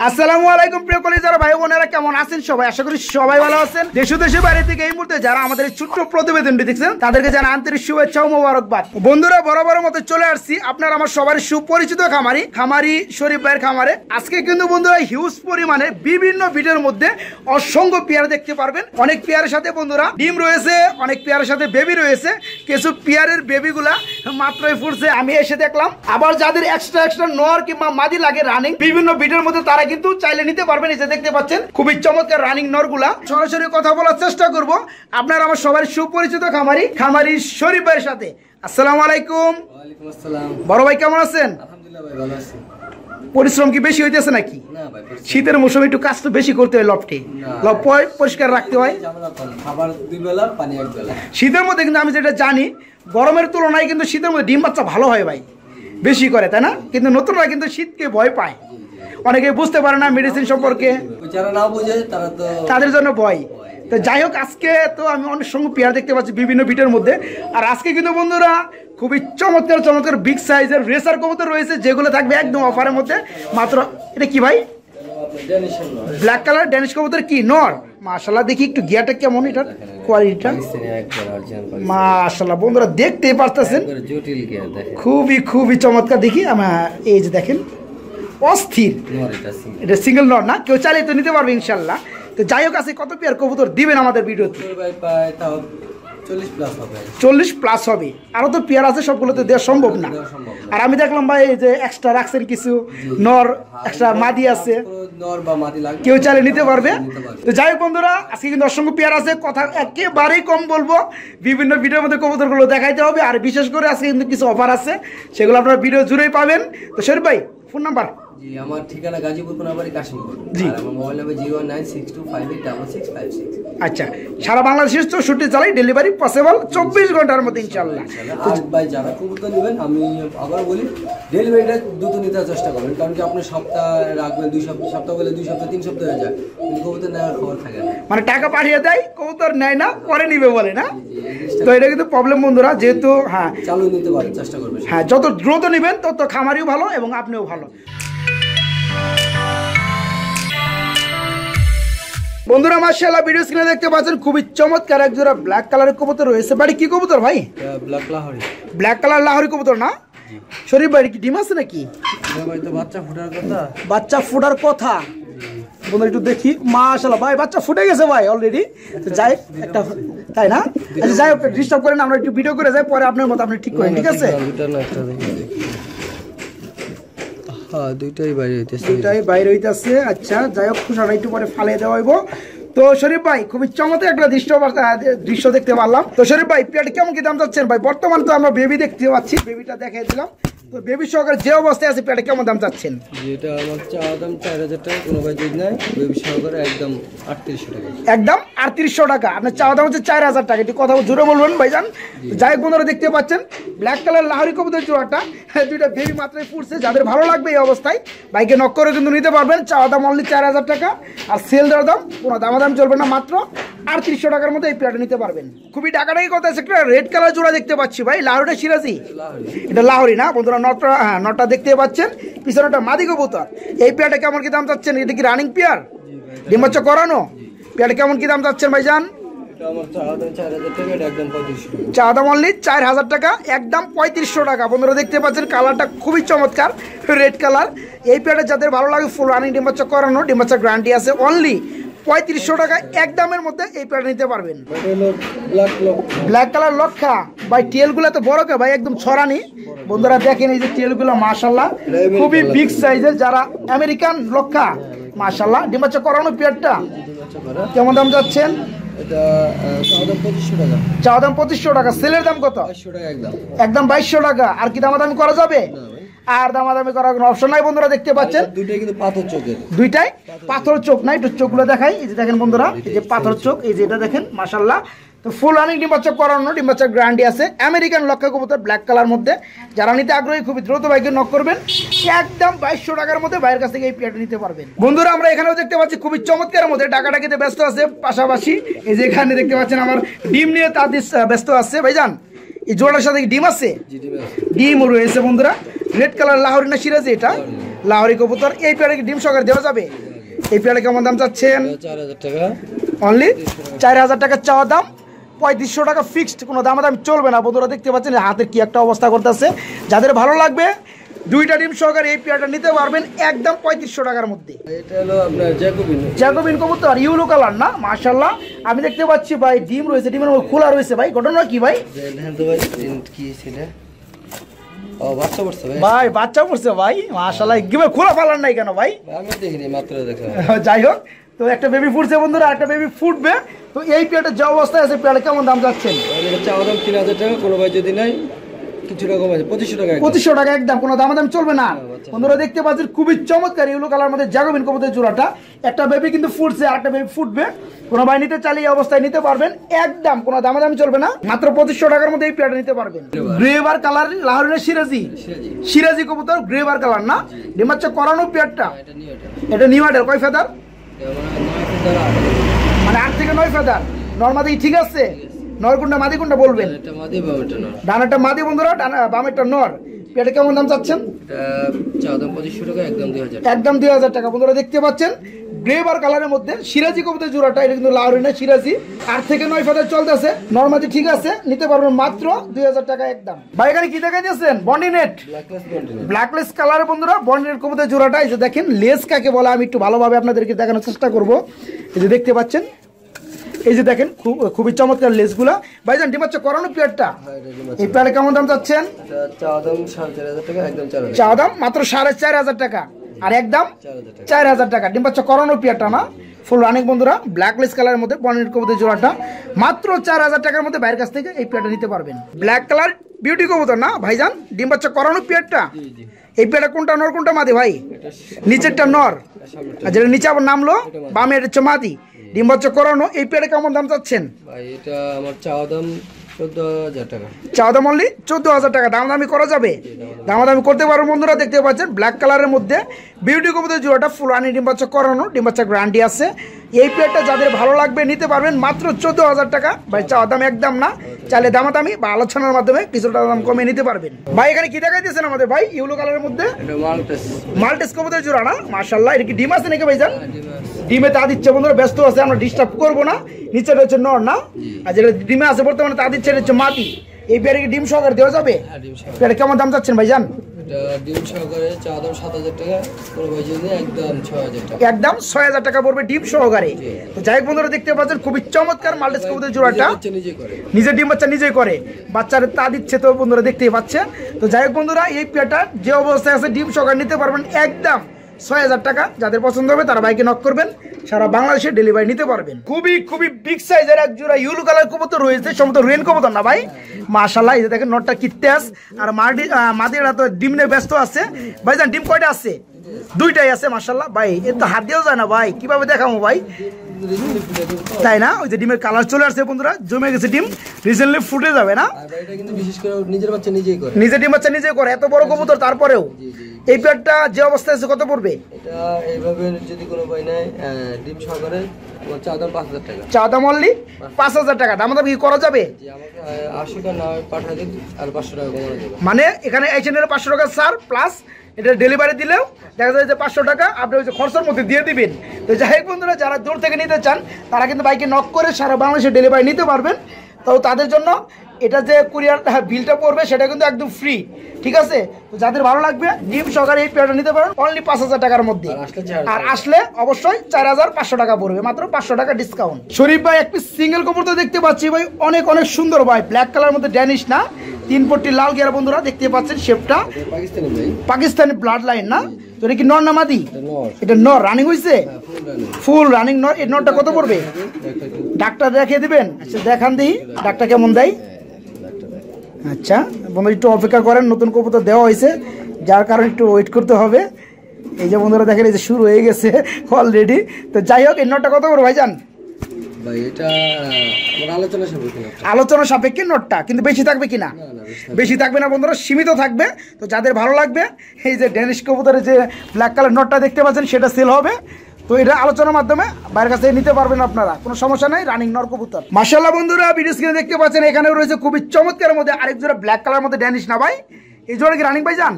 আসসালামু আলাইকুম প্রিয় কলিজার ভাই বোনেরা, কেমন আছেন সবাই? আশা করি সবাই ভালো আছেন। দেশ দেশের বাইরে থেকে এই মুহূর্তে যারা আমাদের এই ছোট্ট প্রতিবেদনটি দেখছেন তাদেরকে জানাই আন্তরিক শুভেচ্ছা ও মোবারকবাদ। বন্ধুরা, বরাবরের মতো চলে আসছি আপনার আমার সবার সুপরিচিত খামারি শরীফ ভাইয়ের খামারে। আজকে কিন্তু বন্ধুরা হিউজ পরিমাণে বিভিন্ন ভিডিওর মধ্যে অসংখ্য পেয়ার দেখতে পারবেন। অনেক পেয়ারের সাথে বন্ধুরা ডিম রয়েছে, অনেক পেয়ারের সাথে বেবি রয়েছে। কিছু পেয়ারের বেবিগুলা মাত্রই ফুটছে, আমি এসে দেখলাম। আবার যাদের এক্সট্রা নর কিংবা মাদি লাগে রানিং বিভিন্ন ভিডিওর মধ্যে তারা কিন্তু চাইলে নিতে পারবেন। এই যে দেখতে পাচ্ছেন খুবই চমৎকার রানিং নরগুলা। সরাসরি কথা বলার চেষ্টা করব আপনার আমার সবার সুপরিচিত খামারি শরীফ ভাইয়ের সাথে। আসসালামু আলাইকুম। ওয়ালাইকুম আসসালাম। বড় ভাই কেমন আছেন? আলহামদুলিল্লাহ ভাই, ভালো আছি। পরিশ্রম কি বেশি হইতেছে নাকি? না ভাই, শীতের মৌসুমে একটু কাজ তো বেশি করতে হয়, লফটে লফ পরিষ্কার রাখতে হয়। ঝামেলা কম, খাবার দুই বেলা, পানি এক বেলা। শীতের মধ্যে কিন্তু আমি যেটা জানি গরমের তুলনায় কিন্তু শীতের মধ্যে ডিম বাচ্চা ভালো হয় ভাই, বেশি করে, তাই না? কিন্তু নতুনরা কিন্তু শীতকে ভয় পায়, অনেকে বুঝতে পারে না মেডিসিন সম্পর্কে, যারা না বোঝে তারা তো তাদের জন্য ভয়। তো যাই হোক, আজকে তো আমি অনেক সঙ্গে পেয়ার দেখতে পাচ্ছি বিভিন্ন ভিডিওর মধ্যে। আর আজকে কিন্তু বন্ধুরা খুবই চমৎকার বিগ সাইজের রেসার কবুতর রয়েছে, যেগুলো থাকবে একদম অফারের মধ্যে। মাত্র এটা কি ভাই? ব্ল্যাক কালার ড্যানিশ কবুতর কি নর? মাশাআল্লাহ, দেখি একটু গিয়ারটা কেমন, এটার কোয়ালিটিটা। মাশাআল্লাহ বন্ধুরা দেখতেই পারতেছেন, খুবই চমৎকার। দেখি এই যে দেখেন অস্থির, এটা সিঙ্গেল নর না, কেউ চাইলে তো নিতে পারবে ইনশাল্লাহ। তো যাই হোক, আছে কত পেয়ার কবুতর দিবেন আমাদের ভিডিওতে? 40 প্লাস হবে। আরো তো পেয়ার আছে, সবগুলোতে দেওয়া সম্ভব না। আর আমি দেখলাম ভাই এই যে এক্সট্রা রাখছেন কিছু নর, এক্সট্রা মাদি আছে, কেউ চাইলে নিতে পারবে। তো যাই হোক বন্ধুরা, আজকে কিন্তু অসংখ্য পেয়ার আছে, কথা একেবারেই কম বলবো। বিভিন্ন ভিডিওর মধ্যে কবুতরগুলো দেখাইতে হবে। আর বিশেষ করে আজকে কিন্তু কিছু অফার আছে, সেগুলো আপনারা ভিডিও জুড়েই পাবেন। তো শরীফ ভাই, ফোন নাম্বার? জি, আমার ঠিকানা গাজীপুর, কোনাবাড়ি, কাশিমপুর। জি, আমার মোবাইল নাম্বার 01962586656। আচ্ছা, সারা বাংলাদেশে 64 চালাই, ডেলিভারি পসিবল 24 ঘন্টার মধ্যে ইনশাআল্লাহ। আর ভাই যারা কবুতর নেবেন, আমি আবার বলি ডেলিভারিটা দ্রুত নিতে চেষ্টা করবেন, কারণ কি আপনি সপ্তাহ রাখবেন, 2 সপ্তাহ বলে 2 সপ্তাহ 3 সপ্তাহ হয়ে যায়, কিন্তু কবুতর নেওয়ার খবর থাকে না। মানে টাকা পাঠিয়ে দেয়, কবুতর নেয় না, পরে নিবে বলে না। তো এটা কিন্তু প্রবলেম বন্ধুরা, যেহেতু হ্যাঁ চালু নিতে পারেন, চেষ্টা করবেন। হ্যাঁ, যত দ্রুত নেবেন তত খামারিও ভালো এবং আপনিও ভালো। বন্ধুরা মাশাআল্লাহ ভিডিও স্ক্রিনে দেখতে পাচ্ছেন খুবই চমৎকার এক জোড়া ব্ল্যাক কালারের কবুতর রয়েছে। বাড়ি কি কবুতর ভাই? ব্ল্যাক কালার লাহোরি কবুতর না শরীফ ভাই? কি ডিম আছে নাকি? বাচ্চা ফোটার কথা বন্ধুরা, একটু দেখি। মাশাআল্লাহ ভাই, বাচ্চা ফুটে গেছে ভাই অলরেডি। তো যাই একটা, তাই না? আচ্ছা যাই হোক, ডিস্টার্ব করেন, আমরা একটু ভিডিও করে যাই, পরে আপনার মতো আপনি ঠিক করেন, ঠিক আছে? দুইটাই বাইরে হইতেছে। আচ্ছা যাই হোক, খুশাটা একটু পরে ফালিয়ে দেওয়া হইব। তো শরীফ ভাই খুবই চমৎকার একটা দৃশ্য দেখতে পারলাম। তো শরীফ ভাই পেয়ারটা কেমন কি দাম চাচ্ছেন ভাই? বর্তমানে তো আমরা বেবি দেখতে পাচ্ছি, বেবিটা দেখাই দিলাম। তো বেবি সহকারে যে অবস্থায় আছে পেয়ারটা কেমন দাম চাচ্ছেন? যেটা আমার চাওয়া দাম 4000 টাকা, কোনো ভাই যদি নেয় বেবি সহকারে একদম 3800 টাকা। একদম 3800 টাকা। আপনার চাওয়া দাম হচ্ছে 4000 টাকা। এটি কথা জোরে বলবেন ভাইজান। যাই হোক বন্ধুরা দেখতে পাচ্ছেন ব্ল্যাক কালার লাহোরি কবুতর জোড়াটা, দুইটা বেবি মাত্রায় ফুটছে। যাদের ভালো লাগবে এই অবস্থায় বাইকে নক করে কিন্তু নিতে পারবেন। চাওয়া দাম অনলি 4000 টাকা, আর সেল দেওয়ার দাম কোনো দামাদাম চলবে না, মাত্র 3800 টাকার মধ্যে এই পেয়ারটা নিতে পারবেন। খুবই টাকাটাই কথা আছে। একটা রেড কালার জোড়া দেখতে পাচ্ছি ভাই, লাহোরিটা সিরাজি? এটা লাহোরি না বন্ধুরা? নটটা, হ্যাঁ নটটা দেখতে পাচ্ছেন, পিছনেটা মাদি কবুতর। এই পেয়ারটা কেমন কি দাম চাচ্ছেন? এটা কি রানিং পেয়ার, ডিম বাচ্চা করানো? পেয়ারটা কেমন কি দাম চাচ্ছেন ভাইজান? চা দাম অনলি 4000 টাকা, একদম 3500 টাকা। বন্ধুরা দেখতে পাচ্ছেন কালারটা খুবই চমৎকার, রেড কালার। এই পেয়ারটা যাদের ভালো লাগে, ফুল রানিং ডিম বাচ্চা করানো, ডিম বাচ্চা গ্যারান্টি আছে, অনলি 3500 টাকা একদমের মধ্যে এই পেয়ারটা নিতে পারবেন। ব্ল্যাক কালার লক্ষা ভাই, টেলগুলো তো বড় কে ভাই, একদম ছড়ানি। বন্ধুরা দেখেন এই যে টেলগুলো মাশাআল্লাহ খুবই বিগ সাইজের, যারা আমেরিকান লক্ষা মাশাআল্লাহ। ডিম বাচ্চা করানো পেয়ারটা কেমন দাম যাচ্ছেন? চাওয়া দাম 2500 টাকা, সেলের দাম কত? একদম 2200 টাকা। আর কি দামাদামি করা যাবে? আর দামাদামি করার কোনো অপশন নাই। বন্ধুরা দেখতে পাচ্ছেন দুইটাই কিন্তু পাথর চোখের, দুইটাই পাথর চোখ। না একটু চোখগুলো দেখাই, এই যে দেখেন বন্ধুরা, এই যে পাথর চোখ, এই যে এটা দেখেন মাশাআল্লাহ। তো ফুল রানিং ডিম বাচ্চা করানো, ডিম বাচ্চার গ্যারান্টি আছে। আমেরিকান লক্ষা কবুতর ব্ল্যাক কালার মধ্যে, যারা নিতে আগ্রহী খুবই দ্রুত বাইকে নক করবেন। একদম 2200 টাকার মধ্যে বাইরের কাছ থেকে এই পেয়ারটা নিতে পারবেন। বন্ধুরা আমরা এখানেও দেখতে পাচ্ছি খুবই চমৎকারের মধ্যে ডাকাডাকিতে ব্যস্ত আছে, পাশাপাশি এই যে এখানে দেখতে পাচ্ছেন আমার ডিম নিয়ে তাদের ব্যস্ত আছে ভাইজান। এই জোড়ার সাথে ডিম আছে, ডিম রয়েছে বন্ধুরা। রেড কালার লাহোরি না সিরাজি? এটা লাহোরি কবুতর। এই পেয়ারে কি ডিম সহকারে দেওয়া যাবে? এই পেয়ারে কেমন দাম চাচ্ছেন? 4000 টাকা অনলি 4000 টাকা চাওয়া দাম, 3500 টাকা ফিক্সড, কোনো দামাদামি চলবে না। বন্ধুরা দেখতে পাচ্ছেন হাতের কি একটা অবস্থা করতেছে। যাদের ভালো লাগবে দুইটা ডিম সহকারে এই পেয়ারটা নিতে পারবেন একদম 3500 টাকার মধ্যে। এটা হলো আপনার জ্যাকোবিন কবুতর, ইউলো কালার না, মাশাআল্লাহ। আমি দেখতে পাচ্ছি ভাই ডিম রয়েছে, ডিমের মধ্যে খোলা রয়েছে ভাই, ঘটনা কি ভাই? কি ছিল? ও বাচ্চা পড়ছে ভাই। ভাই বাচ্চা পড়ছে ভাই, মাশাআল্লাহ। কিভাবে খোলা পালার নাই কেন ভাই? আমি দেখিনি, মাত্র দেখলাম। যাই হোক, তো একটা বেবি ফুটছে বন্ধুরা, একটা বেবি ফুটবে। তো এই পেয়ারটা যে অবস্থায় আছে, পেয়ারটা কেমন দাম যাচ্ছেন? চাওয়া দাম 3000 টাকা, কোনো ভাই যদি নাই কিছুটা কম আছে, 2500 টাকা। 2500 টাকা একদম, কোনো দামাদাম চলবে না। বন্ধুরা দেখতে পাচ্ছেন খুবই চমৎকার ইউলো কালার মধ্যে জ্যাকোবিন কবুতরের জোড়াটা। একটা বেবি কিন্তু ফুটছে, আর একটা বেবি ফুটবে। কোনো ভাই নিতে চাইলে এই অবস্থায় নিতে পারবেন একদম, কোনো দামাদামি চলবে না। মাত্র 2500 টাকার মধ্যে এই পেয়ারটা নিতে পারবেন। গ্রেভার কালার, লাহোরের সিরাজি কবুতর, গ্রেভার কালার না, ডিমাচ্ছে করানো পেয়ারটা। এটা নিউ অর্ডার, কয় ফেদার? মানে 8 থেকে 9 ফেদার। নরমাদি ঠিক আছে? নর কোনটা মাদি কোনটা বলবেন? ডানাটা মাদি বন্ধুরা, বামেরটা নর। পেয়ারটা কেমন দাম চাচ্ছেন? একদম 2000 টাকা। বন্ধুরা দেখতে পাচ্ছেন গ্রেভার কালারের মধ্যে সিরাজি কবুতরের জোড়াটা। এটা কিন্তু লাহোরি না, সিরাজি। 8 থেকে 9 ফেদার চলতেছে, নরমাদি ঠিক আছে, নিতে পারবেন মাত্র 2000 টাকা একদম। ভাই এখানে কি দেখাই দিয়েছেন? বন্ডিনেট, ব্ল্যাকলেস কালারের বন্ধুরা, বন্ডিনেট কবুতরের জোড়াটা। এই যে দেখেন লেস কাকে বলে আমি একটু ভালোভাবে আপনাদেরকে দেখানোর চেষ্টা করব। এই যে দেখতে পাচ্ছেন, এই যে দেখেন খুবই চমৎকার লেসগুলা। ভাইজান ডিমাচ্ছে করানো পেয়ারটা, এই পেয়ারে কেমন দাম চাচ্ছেন? চাওয়া দাম 4500 টাকা, একদম 4000। চাওয়া দাম মাত্র 4500 টাকা, আর একদম 4000 টাকা। ডিমাচ্ছে করানো পেয়ারটা না, ফুল রানিং বন্ধুরা, ব্ল্যাকলেস কালারের মধ্যে বন্ডিনেট কবুতরের জোড়াটা। মাত্র 4000 টাকার মধ্যে বাইরের কাছ থেকে এই পেয়ারটা নিতে পারবেন। ব্ল্যাক কালার বিউটি কবুতর না ভাইজান, ডিমাচ্ছে করানো পেয়ারটা। এই পেয়ারটা কোনটা নর কোনটা মাদি ভাই? নিচেরটা নর, আর যেটা নিচে আবার নামলো বামে, এটা হচ্ছে মাদি। ডিম বাচ্চা করানো। এই পেয়ারে কেমন দাম চাচ্ছেন? ভাই এটা আমার চাওয়া দাম 14000 টাকা। চাওয়া দাম অনলি 14000 টাকা। দামাদামি করা যাবে? দামাদামি করতে পারবো বন্ধুরা। দেখতে পাচ্ছেন ব্ল্যাক কালারের মধ্যে বিউটি কবুতরের জোড়াটা, ফুল রানি ডিম বাচ্চা করানো, ডিম বাচ্চা গ্যারান্টি আছে। এই পেয়ারটা যাদের ভালো লাগবে নিতে পারবেন মাত্র 14000 টাকা। ভাই চাওয়া দাম একদম না, চাইলে দামাদামি বা আলোচনার মাধ্যমে কিছুটা দাম কমিয়ে নিতে পারবেন। ভাই এখানে কি দেখাই দিয়েছেন আমাদের ভাই? ইউলো কালারের মধ্যে মাল্টেস কবুতরের জোড়া না, মাশাআল্লাহ। এটা কি ডিম আছে নাকি ভাইজান? ডিমে তা দিচ্ছে বন্ধুরা, ব্যস্ত আছে, আমরা ডিস্টার্ব করবো না। নিচেটা হচ্ছে নর না, আর যেটা ডিমে আছে বর্তমানে তা দিচ্ছে হচ্ছে মাটি। এই পেয়ারে কি ডিম সহকারে দেওয়া যাবে? পেয়ারে কেমন দাম চাচ্ছেন ভাইজান? ডিম সহকারে চাওয়া দাম 7000 টাকা, কোনো ভাই যদি একদম 6000 টাকা। একদম 6000 টাকা পড়বে ডিম সহকারে। তো যাই হোক বন্ধুরা দেখতে পাচ্ছেন খুবই চমৎকার মাল্টেস কবুতরের জোড়াটা। নিজে ডিম বাচ্চা নিজেই করে, বাচ্চারা তা দিচ্ছে তো বন্ধুরা দেখতেই পাচ্ছেন। তো যাই হোক বন্ধুরা, এই পেয়ারটা যে অবস্থায় আছে ডিম সহকারে নিতে পারবেন একদম 6000 টাকা। যাদের পছন্দ হবে তারা বাইকে নক করবেন, সারা বাংলাদেশে ডেলিভারি নিতে পারবেন। খুবই বিগ সাইজের এক জোড়া ইউলো কালার কবুতর রয়েছে, সম্ভবত রেন কবুতর না ভাই? মাশাআল্লাহ। এই যে দেখেন নটটা কি তেজ, আর মাদিরা তো ডিম নিয়ে ব্যস্ত আছে। ভাইজান ডিম কয়টা আছে? দুইটাই আছে মাশাআল্লাহ। ভাই এ তো হাত দিয়েও যায় না ভাই, কিভাবে দেখাবো ভাই? তাই না? ওই যে ডিমের কালার চলে আসছে বন্ধুরা, জমে গেছে ডিম, রিসেন্টলি ফুটে যাবে না? নিজের বাচ্চা নিজেই করে, নিজে ডিম বাচ্চা নিজে করে। এত বড় কবুতর তারপরেও এই পেয়ারটা যে অবস্থায় আছে কত পড়বে? এটা এইভাবে যদি কোনো ভাই নাই ডিম সহকারে চাওয়া দাম 5000 টাকা। চাওয়া দাম অনলি 5000 টাকা। দাম কি করা যাবে? আমাকে 80 টাকা না পাঠায় দিন, আর 500 টাকা কমানো যাবে। মানে এখানে এই চ্যানেলে 500 টাকা স্যার, প্লাস এটা ডেলিভারি দিলেও দেখা যায় যে 500 টাকা আপনি ওই যে খরচার মধ্যে দিয়ে দিবেন। তো যাই হোক বন্ধুরা, যারা দূর থেকে নিতে চান তারা কিন্তু বাইকে নক করে সারা বাংলাদেশে ডেলিভারি নিতে পারবেন। তো তাদের জন্য এটা যে কুরিয়ার বিলটা পড়বে সেটা কিন্তু একদম ফ্রি, ঠিক আছে? তো যাদের ভালো লাগবে ডিম সহকারে এই পেয়ারটা নিতে পারেন অনলি 5000 টাকার মধ্যে। আর আসলে অবশ্যই 4500 টাকা পড়বে, মাত্র 500 টাকা ডিসকাউন্ট। শরীফ ভাই এক পিস সিঙ্গেল কবুতর তো দেখতে পাচ্ছি ভাই, অনেক সুন্দর ভাই, ব্ল্যাক কালার মধ্যে ড্যানিশ না, 3 পট্টি লাল গিয়ার বন্ধুরা দেখতে পাচ্ছেন। শেপটা পাকিস্তানি ব্লাড লাইন না? তো এটা কি নর না মাদি? এটা নর। রানিং হয়েছে? ফুল রানিং নর। এই নরটা কত পড়বে? ডাক্তার দেখিয়ে দিবেন? আচ্ছা দেখান দিই ডাক্তার কেমন দেয়। আচ্ছা বন্ধু একটু অপেক্ষা করেন, নতুন কবুতর দেওয়া হয়েছে যার কারণে একটু ওয়েট করতে হবে। এই যে বন্ধুরা দেখেন, এই যে শুরু হয়ে গেছে অলরেডি। তো যাই হোক, এই নটটা কত করে ভাইজান? ভাই এটা আমার আলোচনা সাপেক্ষে নটটা, কিন্তু বেশি থাকবে কিনা? বেশি থাকবে না বন্ধুরা, সীমিত থাকবে। তো যাদের ভালো লাগবে এই যে ড্যানিশ কবুতরের যে ব্ল্যাক কালার নটটা দেখতে পাচ্ছেন সেটা সেল হবে। তো এটা আলোচনার মাধ্যমে বাইরের কাছে নিতে পারবেন আপনারা, কোনো সমস্যা নাই। রানিং নর কবুতর মাশাআল্লাহ। বন্ধুরা ভিডিও স্ক্রিনে দেখতে পাচ্ছেন এখানেও রয়েছে খুবই চমৎকার মধ্যে আরেক জোড়া ব্ল্যাক কালার মধ্যে ড্যানিশ না ভাই? এই জোড়া কি রানিং ভাই যান?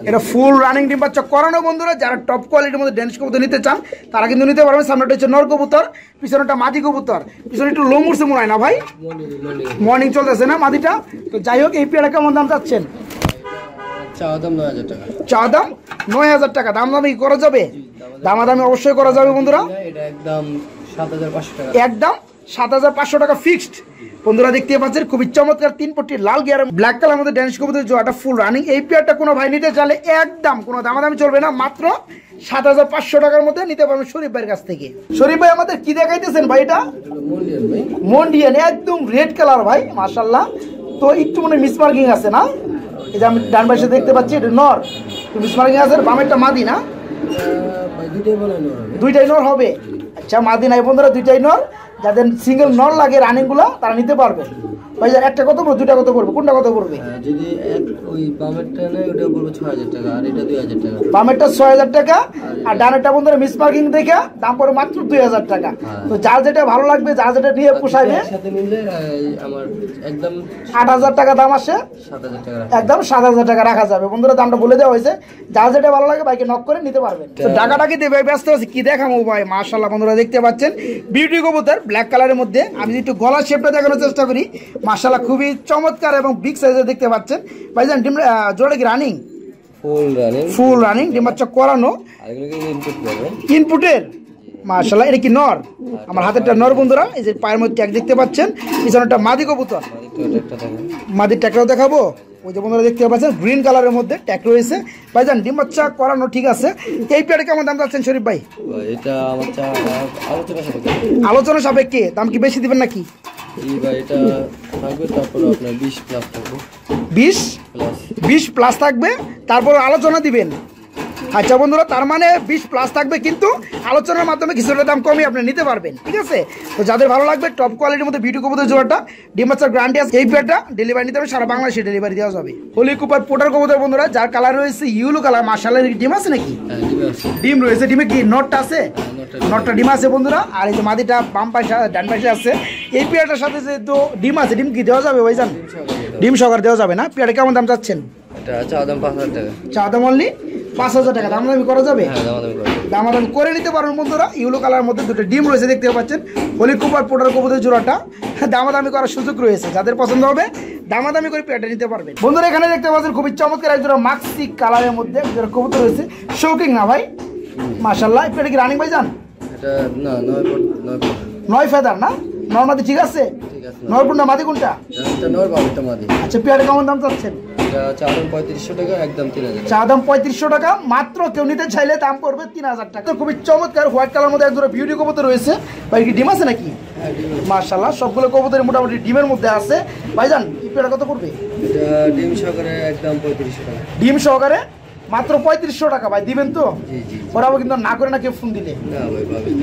এটা ফুল রানিং ডিম বাচ্চা করানো বন্ধুরা। যারা টপ কোয়ালিটির মধ্যে ড্যান্স কবুতর নিতে চান তারা কিন্তু নিতে পারবেন। সামনেটা হচ্ছে নর কবুতর, পিছনেটা মাদি কবুতর। পিছনে একটু লোম উঠছে মনে হয় না ভাই? মর্নিং চলতেছে না মাদিটা? তো যাই হোক, এই পেয়ারা কেমন দাম চাচ্ছেন? চাওয়া দাম 9,000 টাকা। চাওয়া দাম 9,000 টাকা। দাম দামি করা যাবে? দামাদামি অবশ্যই করা যাবে বন্ধুরা। এটা একদম 7,500 টাকা। একদম 7,500 টাকা ফিক্সড। বন্ধুরা দেখতে পাচ্ছেন খুবই চমৎকার 3 পট্টি লাল গিয়ার ব্ল্যাক কালার মধ্যে ড্যান্স কবুতর জোড়াটা ফুল রানিং। এই পেয়ারটা কোনো ভাই নিতে চাইলে একদম কোনো দামাদামি চলবে না, মাত্র 7,500 টাকার মধ্যে নিতে পারবেন শরীফ ভাইয়ের কাছ থেকে। শরীফ ভাই আমাদের কি দেখাইতেছেন ভাই? এটা মন্ডিয়ান, একদম রেড কালার ভাই, মাশাআল্লাহ। তো একটু মনে মিস মার্কিং আছে না? এই যে আমি ডান পাশে দেখতে পাচ্ছি এটা নর, মিস মার্কিং আছে। বামেরটা মাদি না? দুইটাই নর হবে। আচ্ছা, মাদি নাই বন্ধুরা, দুইটাই নর। যাদের সিঙ্গেল নর লাগে রানিং গুলা তারা নিতে পারবে। ভাই একটা কত পড়বে, দুইটা কত পড়বে, কোনটা কত পড়বে? যদি ওই বামেরটা নেয় ওটা পড়বে 6,000 টাকা, আর এটা 2,000 টাকা। বামেরটা 6,000 টাকা, আর ডানেরটা বন্ধুরা মিস মার্কিং দেখে দাম পড়বে মাত্র 2,000 টাকা। তো যার যেটা ভালো লাগবে, যার যেটা নিয়ে পোষাইবে, সাথে মিললে আমার একদম 8,000 টাকা দাম আসে, 7,000 টাকা একদম 7,000 টাকা রাখা যাবে। বন্ধুরা দামটা বলে দেওয়া হয়েছে, যার যেটা ভালো লাগে বাইকে নক করে নিতে পারবেন। তো টাকাটাকি দেবে ব্যস্ত আছে, কি দেখাবো ভাই? মাশাআল্লাহ বন্ধুরা দেখতে পাচ্ছেন বিউটি কবুতর ব্ল্যাক কালারের মধ্যে। আমি যদি একটু গলার শেপটা দেখানোর চেষ্টা করি, মাশাআল্লাহ খুবই চমৎকার এবং বিগ সাইজের দেখতে পাচ্ছেন। ভাইজান ডিম জোড়া কি রানিং? ফুল রানিং ডিম বাচ্চা করানো। ইনপুটের মাশাআল্লাহ। এটা কি নর? আমার হাতেরটা নর বন্ধুরা। এই যে পায়ের মধ্যে ট্যাগ দেখতে পাচ্ছেন, পিছনেরটা মাদি কবুতর। মাদির ট্যাগটাও দেখাবো। ওই যে বন্ধুরা দেখতে পাচ্ছেন গ্রিন কালারের মধ্যে ট্যাগ রয়েছে। ভাইজান ডিম বাচ্চা করানো ঠিক আছে। এই পেয়ারে কেমন দাম চাচ্ছেন শরীফ ভাই? এটা আমার আলোচনা সাপেক্ষে দাম কি বেশি দিবেন নাকি? এটা থাকবে, তারপর আপনার 20 প্লাস থাকবে। 20 প্লাস থাকবে, তারপর আলোচনা দিবেন। আচ্ছা বন্ধুরা, তার মানে 20 প্লাস থাকবে, কিন্তু আলোচনার মাধ্যমে কিছুটা দাম কমিয়ে আপনি নিতে পারবেন। ঠিক আছে? তো যাদের ভালো লাগবে টপ কোয়ালিটির মধ্যে বিউটি কবুতর জোড়াটা ডিম বাচ্চার গ্যারান্টি আছে। এই পেয়ারটা ডেলিভারি নিতে হবে, সারা বাংলাদেশে ডেলিভারি দেওয়া যাবে। হলি কুপার পোটার কবুতর বন্ধুরা, যার কালার রয়েছে ইয়েলো কালার। মাশাআল্লাহ, ডিম আছে নাকি? ডিম রয়েছে। ডিমে কি নটটা আছে? নটটা ডিম আছে বন্ধুরা। আর এই যে মাদিটা বাম পাশে ডান পাশে আছে। এই পেয়ারটার সাথে যে তো ডিম আছে, ডিম কি দেওয়া যাবে ভাইজান? ডিম সহকারে দেওয়া যাবে না? পেয়ারটা কেমন দাম চাচ্ছেন? এটা চাওয়া দাম 5,000 টাকা। চাওয়া দাম অনলি 5,000 টাকা। দামাদামি করা যাবে? দামাদামি করে নিতে পারবেন বন্ধুরা। ইউলো কালার মধ্যে দুটো ডিম রয়েছে দেখতে পাচ্ছেন। হলি কুপার পোটার কবুতর জোড়াটা দামাদামি করার সুযোগ রয়েছে। যাদের পছন্দ হবে দামাদামি করে পেয়ারটা নিতে পারবেন। বন্ধুরা এখানে দেখতে পাচ্ছেন খুবই চমৎকার এক জোড়া মাক্সি কালারের মধ্যে কবুতর রয়েছে। শৌকিং না ভাই? মাশাআল্লাহ। পেয়ারটা কি রানিং ভাইজান? এটা না, 9 ফেদার না? নর মাদি ঠিক আছে? নর কোনটা মাদি কোনটা? এটা নর, বামেরটা মাদি। আচ্ছা, পেয়ারটা কেমন দাম চাচ্ছেন? চাওয়া দাম 3500 টাকা, একদম 3,000। চাওয়া দাম 3500 টাকা, মাত্র কেউ নিতে চাইলে দাম পড়বে 3,000 টাকা। খুবই চমৎকার হোয়াইট কালার মধ্যে একজোড়া বিউটি কবুতর রয়েছে। ভাই কি ডিম আছে নাকি? মাশাআল্লাহ, সবগুলো কবুতর মোটামুটি ডিমের মধ্যে আছে। ভাইজান এই পেয়ারটা কত পড়বে? এটা ডিম সহকারে একদম 3500 টাকা। ডিম সহকারে মাত্র 3500 টাকা। ভাই দিবেন তো? বরাবর কিন্তু না করে না কেউ ফোন দিলে।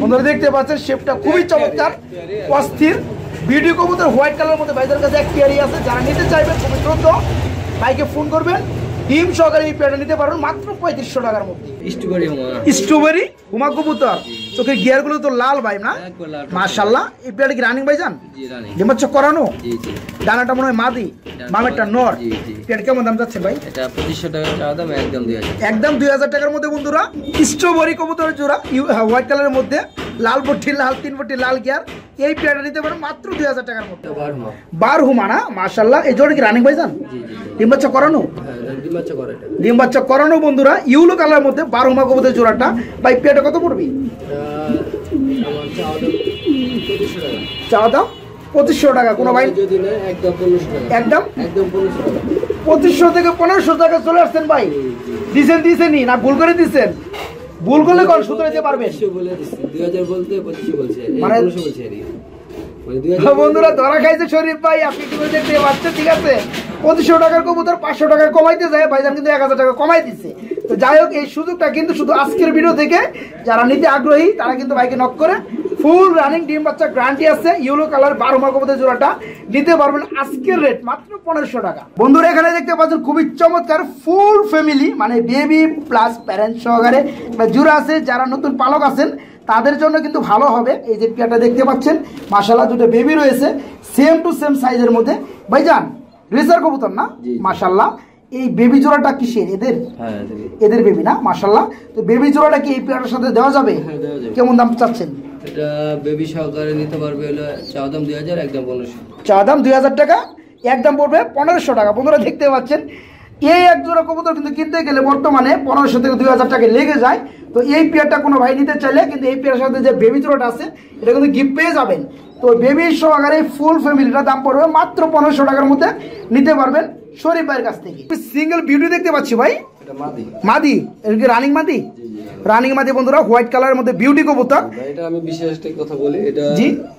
বন্ধুরা দেখতে পাচ্ছেন শেপটা খুবই চমৎকার, অস্থির বিউটি কবুতর হোয়াইট কালার মধ্যে। ভাইদের কাছে এক পেয়ারই আছে। যারা নিতে চাইবেন খুবই দ্রুত ভাইকে ফোন করবেন। ডিম সহকারে এই পেয়ারটা নিতে পারবেন মাত্র 3500 টাকার মধ্যে। স্ট্রবেরি হুমা কবুতর, চোখের গিয়ার গুলো তো লাল ভাই না? মাশাআল্লাহ। এই পেয়ারটা কি রানিং ভাইজান? ডিম বাচ্চা করানো। ডানাটা মনে হয় মাদি, বামেরটা নর। পেয়ারটা কেমন দাম যাচ্ছে ভাই? এটা 2500 টাকা চাওয়া দাম, একদম 2000। একদম 2000 টাকার মধ্যে বন্ধুরা স্ট্রবেরি কবুতরের জোড়া হোয়াইট কালারের মধ্যে, লাল পট্টি লাল 3 পট্টি লাল গিয়ার। এই পেয়ারটা নিতে পারেন মাত্র 2000 টাকার মধ্যে। বার হুমা না? মাশাআল্লাহ। এই জোড়া কি রানিং ভাইজান? ডিম বাচ্চা করানো? ডিম বাচ্চা করানো বন্ধুরা, ইউলো কালার মধ্যে 12 হুমা কবুতরের জোড়াটা। ভাই পেয়ারটা কত পড়বে? চাওয়া দাম 2500 টাকা। কোনো ভাই একদম 2500 থেকে 1500 টাকা চলে আসছেন ভাই। দিছেনই না ভুল করে দিচ্ছেন? ভুল করলে কোন সূত্র দিতে পারবেন? 2000 বলতে 2500 বলছে, মানে 1500 বলছে। বন্ধুরা ধরা খাইছে শরীফ ভাই, আপনি কি দেখতে পাচ্ছেন? ঠিক আছে, 2500 টাকার কবুতর 500 টাকা কমাইতে যায়, ভাইজান কিন্তু 1000 টাকা কমাই দিচ্ছে। তো যাই হোক, এই সুযোগটা কিন্তু শুধু আজকের ভিডিও থেকে যারা নিতে আগ্রহী তারা কিন্তু ভাইকে নক করে ফুল রানিং ডিম বাচ্চা গ্যারান্টি আছে। ইয়েলো কালার 12 মাস কবুতর জোড়াটা নিতে পারবেন আজকের রেট মাত্র 1500 টাকা। বন্ধুরা এখানে দেখতে পাচ্ছেন খুবই চমৎকার ফুল ফ্যামিলি, মানে বেবি প্লাস প্যারেন্ট সহকারে জোড়া আছে। যারা নতুন পালক আছেন তাদের জন্য কিন্তু ভালো হবে। এই যে পেয়ারটা দেখতে পাচ্ছেন, মাশাআল্লাহ দুটো বেবি রয়েছে সেম টু সেম সাইজের মধ্যে। ভাইজান রেসার কবুতর না? মাশাআল্লাহ। এই বেবি জোড়াটা কিসের? এদের? হ্যাঁ এদের বেবি না, মাশাআল্লাহ। তো বেবি জোড়াটা কি এই পেয়ারের সাথে দেওয়া যাবে? হ্যাঁ দেওয়া যাবে। কেমন দাম চাচ্ছেন? এটা বেবি সহকারে নিতে পারবে, হলো চাওয়া দাম 2000, একদম 1500। চা দাম 2000 টাকা, একদম পড়বে 1500 টাকা। বন্ধুরা দেখতে পাচ্ছেন এই এক জোড়া কবুতর কিন্তু কিনতে গেলে বর্তমানে 1500 থেকে 2000 টাকা লেগে যায়। তো এই পেয়ারটা কোনো ভাই নিতে চাইলে কিন্তু এই পেয়ারের সাথে যে বেবি জোড়াটা আছে এটা কিন্তু গিফট পেয়ে যাবেন। তো বেবি সহকারে ফুল ফ্যামিলিটার দাম পড়বে মাত্র 1500 টাকার মধ্যে নিতে পারবেন শরীফ ভাইয়ের কাছ থেকে। সিঙ্গেল বিউটি দেখতে পাচ্ছি ভাই, এটা মাদি। মাদি? এটা কি রানিং মাদি? রানিং মাদি বন্ধুরা, হোয়াইট কালারের মধ্যে বিউটি কবুতর। এটা আমি বিশেষ একটা কথা বলি,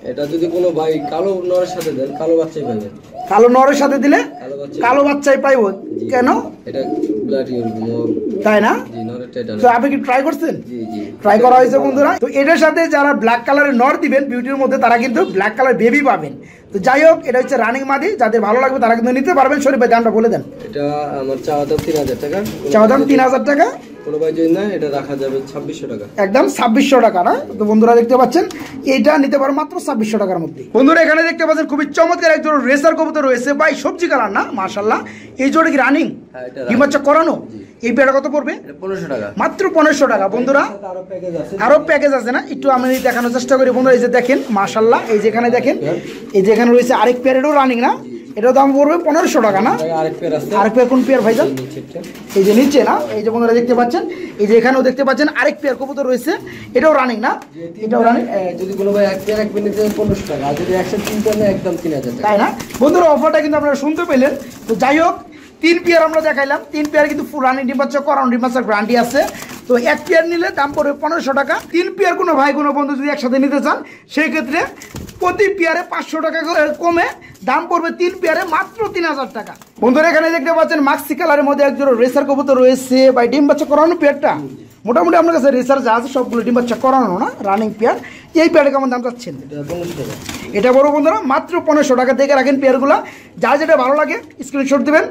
এটা যদি কোনো ভাই কালো নরের সাথে দেন, কালো বাচ্চাই পাবেন। কালো নরের সাথে দিলে কালো বাচ্চাই পাইব? কেন? এটা ব্লাড তাই না? জি, নরেরটা এটা। তো আপনি কি ট্রাই করছেন? জি জি, ট্রাই করা হয়েছে বন্ধুরা। তো এটার সাথে যারা ব্ল্যাক কালারের নর দিবেন বিউটির মধ্যে, তারা কিন্তু ব্ল্যাক কালার বেবি পাবেন। তো যাই হোক, এটা হচ্ছে রানিং মাদি, যাদের ভালো লাগবে তারা কিন্তু নিতে পারবেন। শরীফ ভাই দামটা বলে দেন। এটা আমার চাওয়া দাম 3000 টাকা। চাওয়া দাম 3000 টাকা, কোনো ভাই যদি না, এটা রাখা যাবে 2600 টাকা, একদম 2600 টাকা না? তো বন্ধুরা দেখতে পাচ্ছেন এটা নিতে পারো মাত্র 2600 টাকার মধ্যে। বন্ধুরা এখানে দেখতে পাচ্ছেন খুবই চমৎকার এক জোড়া রেসার কবুতর রয়েছে ভাই, সবজি কালার না, মাশাআল্লাহ। এই জোড়া কি রানিং? হ্যাঁ, এটা ডিমাচ্চা করানো? এই পেয়ারটা কত পড়বে? এটা 1500 টাকা, মাত্র 1500 টাকা। বন্ধুরা আরো প্যাকেজ আছে না, একটু আমি দেখানোর চেষ্টা করি। বন্ধুরা এই যে দেখেন, মাশাআল্লাহ, এই যেখানে দেখেন, এই যেখানে রয়েছে আরেক পেয়ার, এটাও রানিং না? এটার দাম পড়বে 1500 টাকা না? আরেক পেয়ার আছে। আরেক পেয়ার কোন পেয়ার ভাইজান? এই যে নিচে না, এই যে বন্ধুরা দেখতে পাচ্ছেন, এই যে এখানেও দেখতে পাচ্ছেন আরেক পেয়ার কবুতর রয়েছে, এটাও রানিং না? এটাও রানিং। যদি কোনো ভাই এক পেয়ার এক পেয়ার নিতে 1500 টাকা, আর যদি 103 পেয়ার নেয় একদম 3000 টাকা। তাই না? বন্ধুরা অফারটা কিন্তু আপনারা শুনতে পেলেন। তো যাই হোক, 3 পেয়ার আমরা দেখাইলাম, 3 পেয়ার কিন্তু ফুল রানিং ডিম বাচ্চা করানো ডিম বাচ্চার গ্যারান্টি আছে। তো এক পেয়ার নিলে দাম পড়বে 1500 টাকা। 3 পেয়ার কোনো ভাই কোনো বন্ধু যদি একসাথে নিতে চান, সেই ক্ষেত্রে প্রতি পেয়ারে 500 টাকা কমে দাম পড়বে 3 পেয়ারে মাত্র 3000 টাকা। বন্ধুরা এখানে দেখতে পাচ্ছেন মাক্সি কালারের মধ্যে এক জোড়া রেসার কবুতর রয়েছে ভাই, ডিম বাচ্চা করানো পেয়ারটা। মোটামুটি আপনার কাছে রেসার যা আছে সবগুলো ডিম বাচ্চা করানো না, রানিং পেয়ার। এই পেয়ারে কেমন দাম চাচ্ছেন? এটা বড় বন্ধুরা মাত্র 1500 টাকা। দেখে রাখেন পেয়ারগুলো, যার যেটা ভালো লাগে স্ক্রিনশট দেবেন।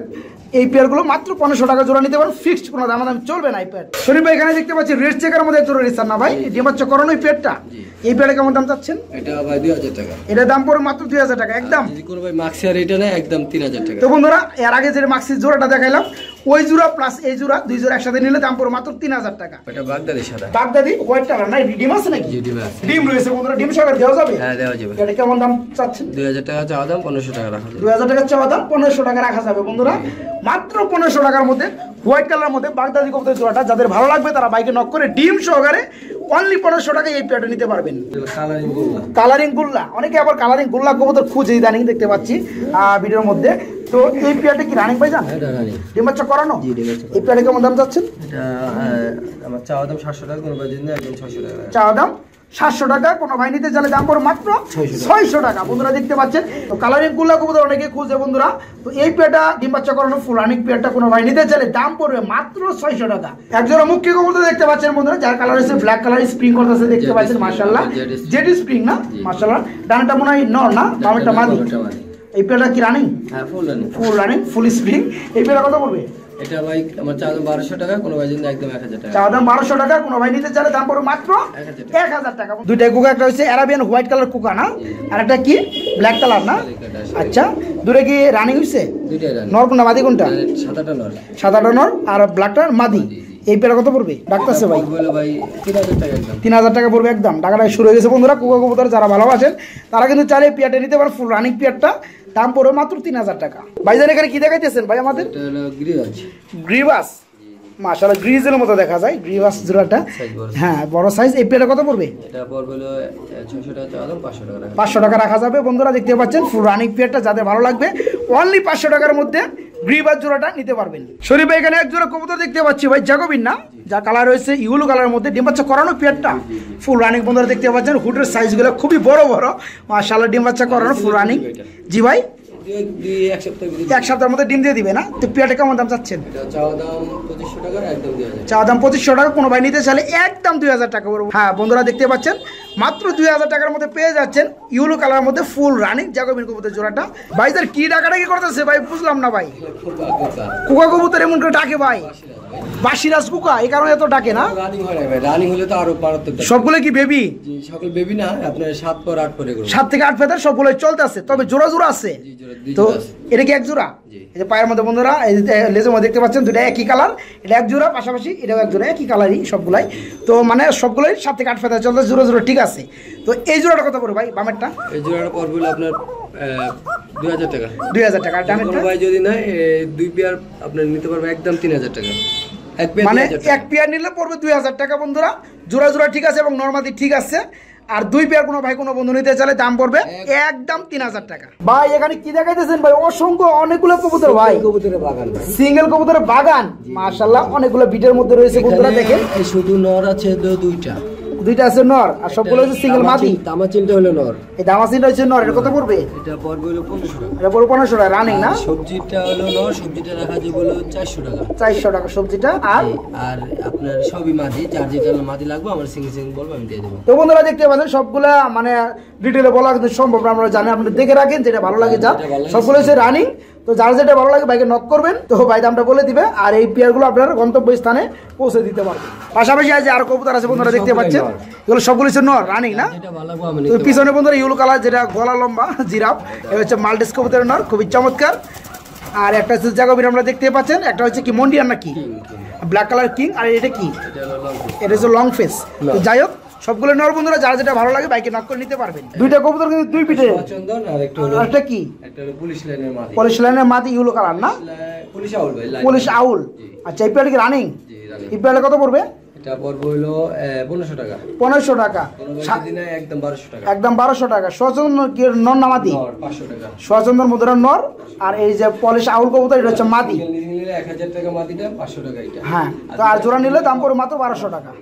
এই পেয়ারগুলো মাত্র 1500 টাকা জোড়া নিতে পারেন, ফিক্সড কোনো দাম চলবে না এই পেয়ার। শরীফ ভাই এখানে দেখতে পাচ্ছি রেড চেকার মধ্যে জোড়া রেসার না ভাই, ডিম বাচ্চা করানো এই পেয়ারটা। এই পেয়ারে কেমন দাম চাচ্ছেন? এটা ভাই 2000 টাকা। এটা দাম পড়বে মাত্র 2000 টাকা একদম। যদি কোনো ভাই মাক্সি আর এটা নেয় একদম 3000 টাকা। তো বন্ধুরা এর আগে যে মাক্সির জোড়াটা দেখাইলাম, ওই জোড়া প্লাস এই জোড়া, 2 জোড়া একসাথে নিলে দাম পড়বে মাত্র 3000 টাকা। এটা বাগদাদি সাদা। বাগদাদি হোয়াইট কালার না? ডিম আছে নাকি? জি, ডিম আছে। ডিম রয়েছে বন্ধুরা, ডিম সহকারে দেওয়া যাবে? হ্যাঁ দেওয়া যাবে। এটা কেমন দাম চাচ্ছেন? 2000 টাকা চাওয়া দাম, 1500 টাকা রাখা যাবে। 2000 টাকা চাওয়া দাম, 1500 টাকা রাখা যাবে বন্ধুরা। মাত্র 1500 টাকার মধ্যে হোয়াইট কালারের মধ্যে বাগদাদি কবুতরের জোড়াটা, যাদের ভালো লাগবে তারা বাইকে নক করে ডিম সহকারে অনলি 1500 টাকায় এই পেয়ারটা নিতে পারবেন। কালারিং গুল্লা। কালারিং গুল্লা, অনেকে আবার কালারিং গুল্লা কবুতর খুঁজে ইদানিং দেখতে পাচ্ছি ভিডিওর মধ্যে। তো এই পেয়ারটা কি রানিং ভাইজান? এটা রানিং। ডিম বাচ্চা করানো? জি, ডিম বাচ্চা। এই পেয়ারটা কেমন দাম চাচ্ছেন? এটা আমার চাওয়া দাম 700 টাকা, কোনো ভাই যদি নেয় একদম 600 টাকা। চাওয়া দাম 700 টাকা, কোনো ভাই নিতে চাইলে দাম পড়ে মাত্র 600 টাকা। বন্ধুরা দেখতে পাচ্ছেন, তো কালারিং গুল্লা কবুতর অনেকে খুঁজে বন্ধুরা। তো এই পেয়ারটা ডিম বাচ্চা করানো ফুল রানিং পেয়ারটা কোনো ভাই নিতে চাইলে দাম পড়বে মাত্র 600 টাকা। একজোড়া মুখ্য কবুতর দেখতে পাচ্ছেন বন্ধুরা, যার কালার হচ্ছে ব্ল্যাক কালার, স্প্রিং করতেছে দেখতে পাচ্ছেন, মাশাআল্লাহ। জেড স্প্রিং না? মাশাআল্লাহ। ডানটা মনে হয় নর না, বামেরটা মাদি। এই পেয়ারটা কি রানিং? হ্যাঁ ফুল রানিং। ফুল রানিং, ফুল স্প্রিং। এই পেয়ারটা কত পড়বে? এটা ভাই আমার চাওয়া দাম 1200 টাকা, কোনো ভাই যদি একদম 1000 টাকা। চাওয়া দাম 1200 টাকা, কোনো ভাই নিতে চাইলে দাম পড়বে মাত্র 1000 টাকা। দুইটা কুকা, একটা হচ্ছে অ্যারাবিয়ান হোয়াইট কালার কুকা না, আর একটা কি ব্ল্যাক কালার না? আচ্ছা, দুটো কি রানিং হইছে? দুইটাই রানিং। নর কোনটা মাদি কোনটা? সাদাটা নর। সাদাটা নর আর ব্ল্যাকটা মাদি। এই পেয়ারা কত পড়বে? ডাকতেছে ভাই বলে ভাই 3000 টাকা একদম। 3000 টাকা পড়বে একদম। টাকাটা শুরু হয়ে গেছে বন্ধুরা। কুকা কবুতর যারা ভালোবাসেন তারা কিন্তু চাইলে পেয়ারটা নিতে পারেন, ফুল রানিং পেয়ারটা দাম পড়বে মাত্র 3000 টাকা। ভাইজান এখানে কি দেখাইতেছেন ভাই আমাদের? এটা হলো গ্রিবাজ। গ্রিবাস, মাশাআল্লাহ, গ্রিজের মতো দেখা যায় গ্রিবাস জোড়াটা। হ্যাঁ বড় সাইজ। এই পেয়ারটা কত পড়বে? এটা পড়বে হলো 600 টাকা চাওয়া দাম, 500 টাকা রাখা। 500 টাকা রাখা যাবে বন্ধুরা। দেখতে পাচ্ছেন ফুল রানিং পেয়ারটা, যাদের ভালো লাগবে অনলি 500 টাকার মধ্যে গ্রিবাস জোড়াটা নিতে পারবেন। শরীফ ভাই এখানে এক জোড়া কবুতর দেখতে পাচ্ছি ভাই, জাকোবিন না, যা কালার রয়েছে ইউলো কালারের মধ্যে, ডিম বাচ্চা করানো পেয়ারটা ফুল রানিং বন্ধুরা। দেখতে পাচ্ছেন হুডের সাইজগুলো খুবই বড় বড়, মাশাআল্লাহ, ডিম বাচ্চা করানো ফুল রানিং। জি ভাই, এক সপ্তাহের মধ্যে ডিম দিয়ে দিবে না? তো পেয়ারটা কেমন দাম চাচ্ছেন? চাওয়া দাম 2500 টাকা, একদম 2000। চাওয়া দাম 2500 টাকা, কোনো ভাই নিতে চাইলে একদম 2000 টাকা পড়বে। হ্যাঁ বন্ধুরা দেখতে পাচ্ছেন মাত্র 2000 টাকার মধ্যে পেয়ে যাচ্ছেন ইউলো কালার মধ্যে ফুল রানিং জাকোবিন কবুতর জোড়াটা। ভাই স্যার কি ডাকাডাকি করতেছে ভাই, বুঝলাম না ভাই। কুকা কবুতর এমন করে ডাকে ভাই, বাসিরাজ কুকা, এই কারণে এত ডাকে না? রানিং হয় না ভাই, রানিং হলে তো আরো মারাত্মক ডাকে। সবগুলো কি বেবি? জি সকল বেবি না, আপনার 7 পর 8 পরে এগুলো। 7 থেকে 8 ফেদার সবগুলো চলতেছে, তবে জোড়া জোড়া আছে। জি জোড়া তো আছে। এটা কি এক জোড়া? এই যে পায়ের মধ্যে বন্ধুরা, এই যে লেজের মধ্যে দেখতে পাচ্ছেন দুটো একই কালার, এটা এক জোড়া, পাশাপাশি এটাও এক জোড়া, একই কালারই সবগুলাই। তো মানে সবগুলোই 7 থেকে 8 ফেদার চলতে জোড়া জোড়া ঠিক আছে। তো এই জোড়াটা কত পড়বে ভাই বামেরটা? এই জোড়াটা পড়বে হলো আপনার 2000 টাকা। 2000 টাকা। আর কোনো ডানেরটা? ভাই যদি না 2 পেয়ার আপনার নিতে পারবে একদম 3000 টাকা। এক পেয়ার মানে 2000 টাকা। এক পেয়ার নিলে পড়বে 2000 টাকা বন্ধুরা। জোড়া জোড়া ঠিক আছে এবং নরমালি ঠিক আছে। আর 2 পেয়ার কোনো ভাই কোনো বন্ধু নিতে চাইলে দাম পড়বে একদম 3000 টাকা। ভাই এখানে কি দেখাইতেছেন ভাই? অসংখ্য অনেকগুলো কবুতর ভাই, কবুতরের বাগান ভাই। সিঙ্গেল কবুতরের বাগান, মাশাআল্লাহ অনেকগুলো বিটের মধ্যে রয়েছে বন্ধুরা। দেখেন এই শুধু নর আছে দুইটা, দুইটা আছে নর আর সবগুলো হচ্ছে সিঙ্গেল মাদি। তামাচিনটা হলো নর, এই দামাসিনটা হচ্ছে নর। এটা কত পড়বে? এটা পড়বে হলো 1500 টাকা। এটা পড়বে 1500 টাকা রানিং না? সবজিটা হলো নর, সবজিটা রাখা যাবে হলো 400 টাকা। 400 টাকা সবজিটা। আর আর আপনার সবই মাদি, যার যেটা মাদি লাগবে আমার সিঙ্গেল সিঙ্গেল বলবো আমি দিয়ে দেবো। তো বন্ধুরা দেখতে পাচ্ছেন সবগুলা মানে ডিটেলে বলা কিন্তু সম্ভব না, আমরা জানি। আপনি দেখে রাখেন যেটা ভালো লাগে যা, সবগুলো হচ্ছে রানিং। তো যার যেটা ভালো লাগে বাইকে নক করবেন, তো ভাই দামটা বলে দিবে আর এই পেয়ারগুলো আপনার গন্তব্য স্থানে পৌঁছে দিতে পারবে। পাশাপাশি আজ আর কবুতর আছে বন্ধুরা দেখতে পাচ্ছেন, এগুলো সবগুলো হচ্ছে নর রানিং না? যেটা ভালো লাগবে আমি তো নিতে পারবো। পিছনে বন্ধুরা ইউলো কালার যেটা গলা লম্বা জিরাফ, এটা হচ্ছে মাল্টিস কবুতরের নর, খুবই চমৎকার। আর একটা হচ্ছে জাকোবিন আমরা দেখতে পাচ্ছেন, একটা হচ্ছে কি মন্ডিয়ান নাকি ব্ল্যাক কালার কিং, আর এটা কি? এটা হলো লং পিস। এটা হচ্ছে লং ফেস। তো যাই হোক সবগুলো নর বন্ধুরা, যার যেটা ভালো লাগে বাইকে নক করে নিতে পারবেন। দুইটা কবুতর কিন্তু দুই পিঠে। চন্দন আর একটা হলো, আর এটা কি? একটা হলো পুলিশ লাইনের মাদি। পলিশ লাইনের মাদি ইউলো কালার না? পুলিশ আউল ভাই, লাইন। পুলিশ আউল। আচ্ছা এই পেয়ারটা কি রানিং? জি রানিং। এই পেয়ারটা কত পড়বে? এটা পড়বে হলো 1500 টাকা। 1500 টাকা। কোনো ভাই যদি না একদম 1200 টাকা। একদম 1200 টাকা। সচন্দন নর না মাদি? নর 500 টাকা। সচন্দন মুদ্রার নর। আর এই যে পলিশ আউল কবুতর এটা হচ্ছে মাদি। সিঙ্গেল নিলে 1000 টাকা মাদিটা, 500 টাকা এটা। হ্যাঁ। তো আর জোড়া নিলে দাম পড়বে মাত্র 1200 টাকা।